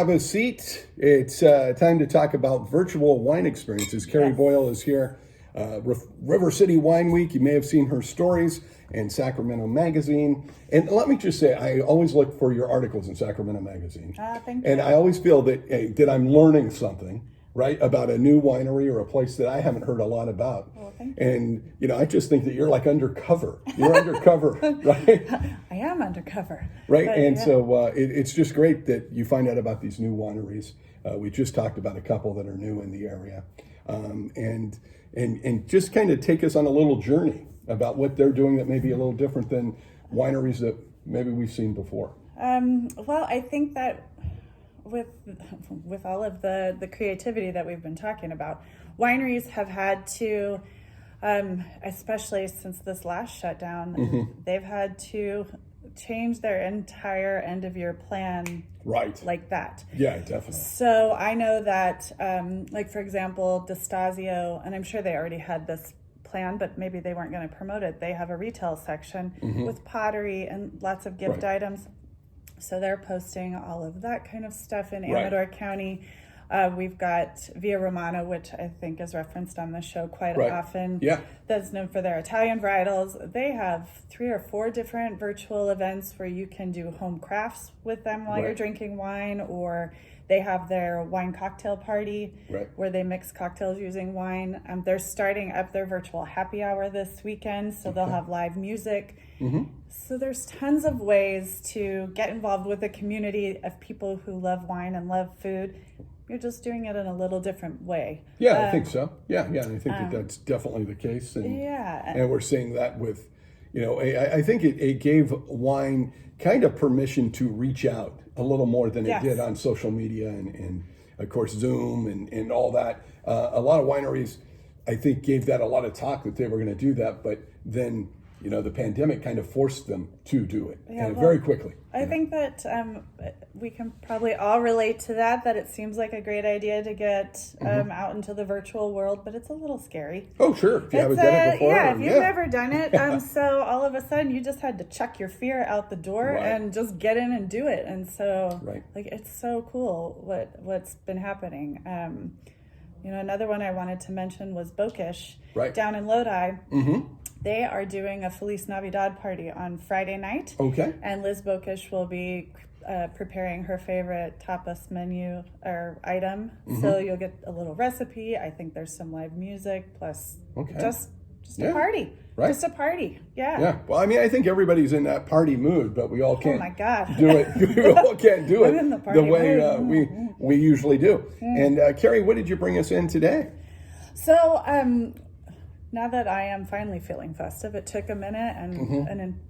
Have a seat. It's time to talk about virtual wine experiences. Carrie Boyle is here. River City Wine Week. You may have seen her stories in Sacramento Magazine. And let me just say, I always look for your articles in Sacramento Magazine. Thank you. And I always feel that I'm learning something, right, about a new winery or a place that I haven't heard a lot about. Well, thank you. And, I just think that you're like undercover. You're undercover, right? I am undercover. Right, But, and yeah. so it's just great that you find out about these new wineries. We just talked about a couple that are new in the area, and just kind of take us on a little journey about what they're doing that may be a little different than wineries that maybe we've seen before. Well, I think that with all of the creativity that we've been talking about, wineries have had to, especially since this last shutdown, they've had to change their entire end of year plan Right. like that. Yeah, definitely. So I know that, like for example, Destasio, and I'm sure they already had this plan, but maybe they weren't going to promote it. They have a retail section with pottery and lots of gift items. So they're posting all of that kind of stuff in Amador County. We've got Via Romana, which I think is referenced on the show quite often. Yeah. That's known for their Italian varietals. They have 3 or 4 different virtual events where you can do home crafts with them while you're drinking wine, or they have their wine cocktail party where they mix cocktails using wine. They're starting up their virtual happy hour this weekend, so they'll have live music. So there's tons of ways to get involved with a community of people who love wine and love food. You're just doing it in a little different way. Yeah, I think so. Yeah, I think that's definitely the case. And, and we're seeing that with, I think it gave wine kind of permission to reach out a little more than it did on social media and of course, Zoom and all that. A lot of wineries, I think, gave that a lot of talk that they were going to do that, but then the pandemic kind of forced them to do it very quickly. I think that we can probably all relate to that it seems like a great idea to get out into the virtual world, but it's a little scary. Oh, sure. If you haven't done it before. Yeah, if you've never done it. So all of a sudden you just had to chuck your fear out the door and just get in and do it. And so like it's so cool what's been happening. Another one I wanted to mention was Bokish down in Lodi. They are doing a Feliz Navidad party on Friday night. Okay. And Liz Bokish will be preparing her favorite tapas menu or item. So you'll get a little recipe. I think there's some live music plus just a party. Just a party. Yeah. Well, I think everybody's in that party mood, but we all can't do it. We all can't do it in the way we usually do. And Carrie, what did you bring us in today? So, now that I am finally feeling festive, it took a minute and an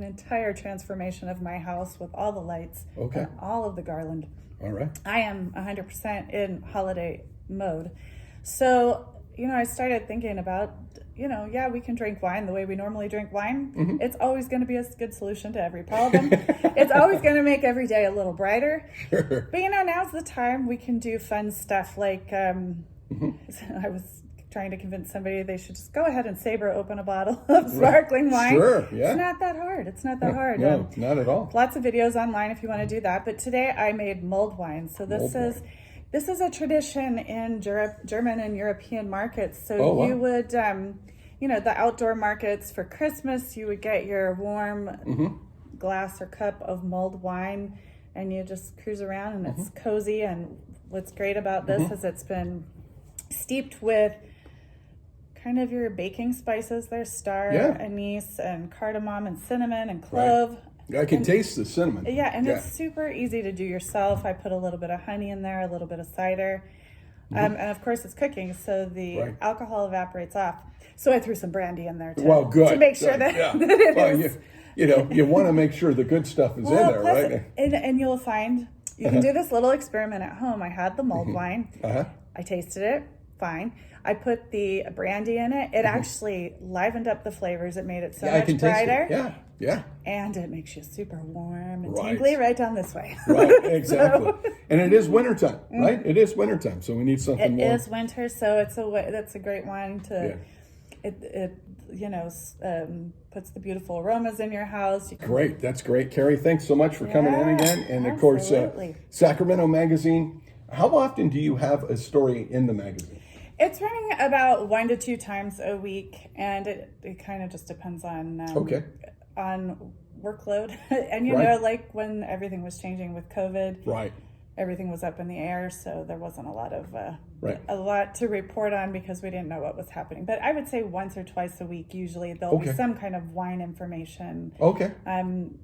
entire transformation of my house with all the lights and all of the garland. All right. I am 100% in holiday mode. So, I started thinking about, we can drink wine the way we normally drink wine. It's always going to be a good solution to every problem. It's always going to make every day a little brighter. Sure. But, now's the time we can do fun stuff like, I was trying to convince somebody they should just go ahead and saber open a bottle of sparkling wine. Sure, yeah. It's not that hard. It's not that hard. No, not at all. Lots of videos online if you want to do that. But today I made mulled wine. So this is a tradition in German and European markets. So you would, the outdoor markets for Christmas, you would get your warm glass or cup of mulled wine and you just cruise around and it's cozy. And what's great about this is it's been steeped with kind of your baking spices. There's star, anise, and cardamom, and cinnamon, and clove. I can taste the cinnamon. Yeah, and it's super easy to do yourself. I put a little bit of honey in there, a little bit of cider. And of course it's cooking, so the alcohol evaporates off. So I threw some brandy in there too. Well, good. To make sure that it is. You want to make sure the good stuff is in there, plus, right? And you'll find, you can do this little experiment at home. I had the mulled wine. I tasted it, fine. I put the brandy in it. It actually livened up the flavors. It made it so much brighter. Yeah. And it makes you super warm and tingly right down this way. Right, exactly. And it is wintertime, right? It is wintertime, so we need something more. It is winter, so that's a great wine to it puts the beautiful aromas in your house. Great. That's great. Carrie, thanks so much for coming in again. And of course, Sacramento Magazine. How often do you have a story in the magazine? It's running about 1 to 2 times a week, and it kind of just depends on on workload. And like when everything was changing with COVID, right? Everything was up in the air, so there wasn't a lot to report on because we didn't know what was happening. But I would say once or twice a week, usually there'll be some kind of wine information. Okay.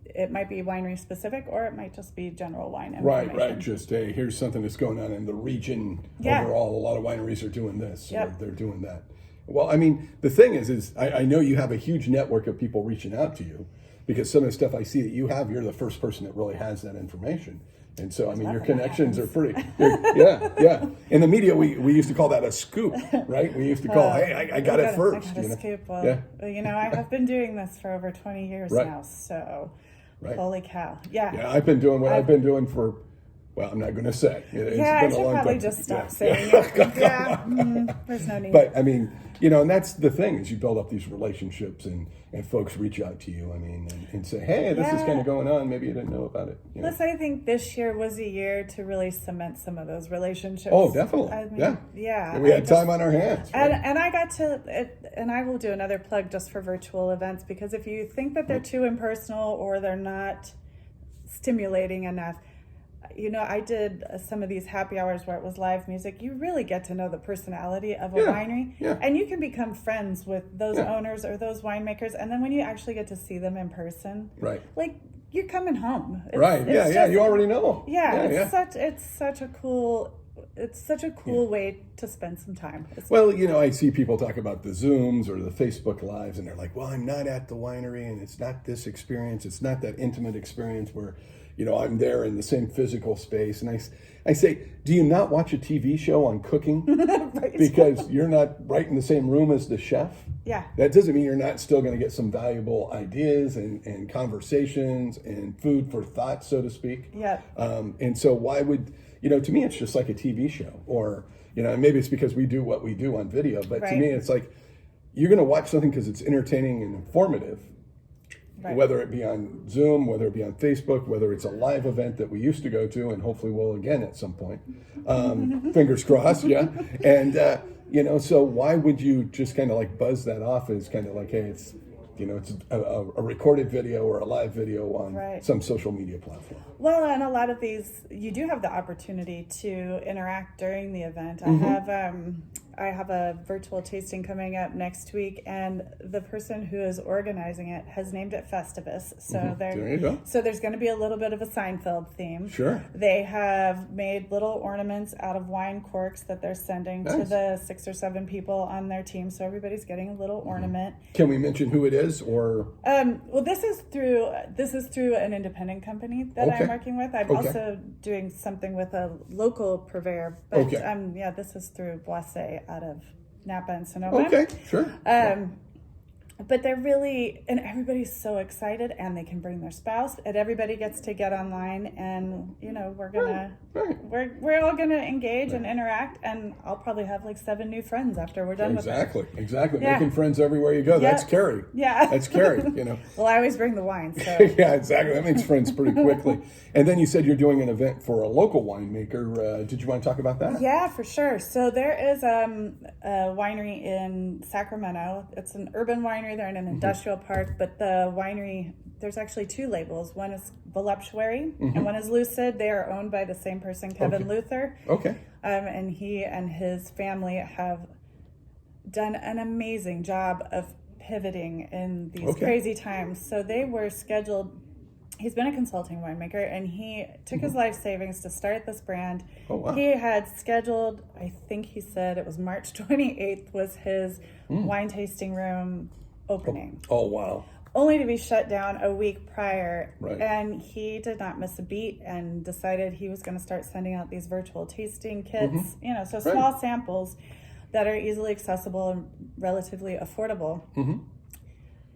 It might be winery specific, or it might just be general wine information. Right. Just here's something that's going on in the region overall. A lot of wineries are doing this, or they're doing that. Well, I mean, the thing is I know you have a huge network of people reaching out to you, because some of the stuff I see that you have, you're the first person that really has that information. And so, I mean, your connections are pretty, yeah. In the media, we used to call that a scoop, right? We used to call, hey, I got it first. I got a scoop. Well, I have been doing this for over 20 years now, so holy cow. Yeah, I've been doing what I've been doing for, well, I'm not going to say. I should probably just stop saying it. There's no need. But, I mean, and that's the thing, is you build up these relationships and folks reach out to you, I mean, and say, hey, this is kind of going on. Maybe you didn't know about it. Plus, I think this year was a year to really cement some of those relationships. Oh, definitely. I mean, yeah. We had time on our hands. Right? And I got to, and I will do another plug just for virtual events, because if you think that they're too impersonal or they're not stimulating enough, I did some of these happy hours where it was live music. You really get to know the personality of a winery, and you can become friends with those owners or those winemakers. And then when you actually get to see them in person, like you're coming home. You already know them. It's such a cool way to spend some time. Well, I see people talk about the Zooms or the Facebook Lives, and they're like, well, I'm not at the winery, and it's not this experience. It's not that intimate experience where I'm there in the same physical space. And I say, do you not watch a TV show on cooking? Right. Because you're not right in the same room as the chef? Yeah. That doesn't mean you're not still going to get some valuable ideas and conversations and food for thought, so to speak. Yeah. And so why would, to me, it's just like a TV show. Or, maybe it's because we do what we do on video. But to me, it's like, you're going to watch something because it's entertaining and informative. Right. Whether it be on Zoom, whether it be on Facebook, whether it's a live event that we used to go to and hopefully will again at some point. Fingers crossed, And, so why would you just kind of like buzz that off as kind of like, hey, it's, it's a recorded video or a live video on some social media platform? Well, and a lot of these, you do have the opportunity to interact during the event. I have a virtual tasting coming up next week, and the person who is organizing it has named it Festivus. So there you go. So there's going to be a little bit of a Seinfeld theme. Sure. They have made little ornaments out of wine corks that they're sending to the 6 or 7 people on their team. So everybody's getting a little ornament. Can we mention who it is, or? Well, this is through an independent company that I'm working with. I'm also doing something with a local purveyor, but this is through Boisset out of Napa and Sonoma. Okay, sure. But they're really, and everybody's so excited, and they can bring their spouse, and everybody gets to get online, and we're gonna we're all gonna engage and interact, and I'll probably have like 7 new friends after we're done with it. Exactly. Making friends everywhere you go. That's Carrie. Yeah. That's Carrie, Well, I always bring the wine, so. Yeah, exactly. That makes friends pretty quickly. And then you said you're doing an event for a local winemaker. Did you want to talk about that? Yeah, for sure. So there is a winery in Sacramento. It's an urban winery. They're in an industrial park, but the winery, there's actually 2 labels. One is Voluptuary and one is Lucid. They are owned by the same person, Kevin Luther. Okay. And he and his family have done an amazing job of pivoting in these crazy times. So they were scheduled. He's been a consulting winemaker, and he took his life savings to start this brand. Oh, wow. He had scheduled, I think he said it was March 28th was his wine tasting room opening. Oh, wow. Only to be shut down a week prior. Right. And he did not miss a beat and decided he was going to start sending out these virtual tasting kits, so small samples that are easily accessible and relatively affordable.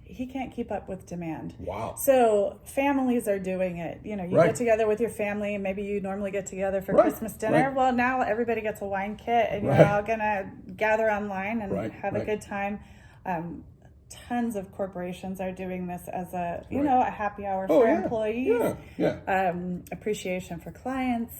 He can't keep up with demand. Wow. So families are doing it. You get together with your family, and maybe you normally get together for Christmas dinner. Well, now everybody gets a wine kit, and you're all going to gather online and have a good time. Tons of corporations are doing this as a, a happy hour for employees, appreciation for clients.